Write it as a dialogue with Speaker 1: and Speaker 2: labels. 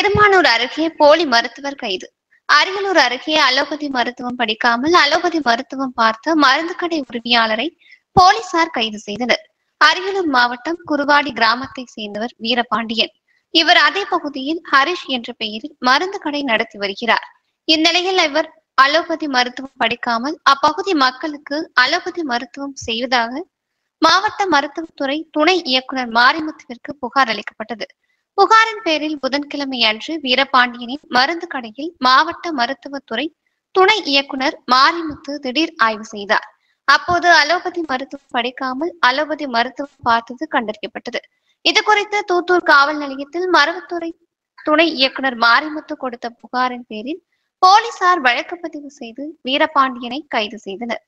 Speaker 1: பெருமானூர் அருகே போலி மருத்துவர் கைது. அரியலூர் அருகே அலோபதி மருத்துவம் படிக்காமல் அலோபதி மருத்துவம் பார்த்த மருந்து கடை உரிமையாளரை போலீசார் கைது செய்தனர். அரியலூர் மாவட்டம் குருவாடி கிராமத்தை சேர்ந்தவர் வீரபாண்டியன். இவர் அதே பகுதியில் ஹரிஷ் என்ற பெயரில் மருந்து கடை நடத்தி வருகிறார். இந்நிலையில் இவர் அலோபதி மருத்துவம் படிக்காமல் அப்பகுதி மக்களுக்கு அலோபதி மருத்துவம் செய்வதாக மாவட்ட மருத்துவத்துறை துணை இயக்குனர் மாரிமுத்துவிற்கு புகார் அளிக்கப்பட்டது. புகாரின் பேரில் புதன்கிழமை அன்று வீரபாண்டியனின் மருந்து கடையில் மாவட்ட மருத்துவத்துறை துணை இயக்குனர் மாரிமுத்து திடீர் ஆய்வு செய்தார். அப்போது அலோபதி மருத்துவம் படிக்காமல் அலோபதி மருத்துவம் பார்த்தது கண்டறியப்பட்டது. இதுகுறித்து தூத்தூர் காவல் நிலையத்தில் மருத்துவத்துறை துணை இயக்குனர் மாரிமுத்து கொடுத்த புகாரின் பேரில் போலீசார் வழக்கு பதிவு செய்து வீரபாண்டியனை கைது செய்தனர்.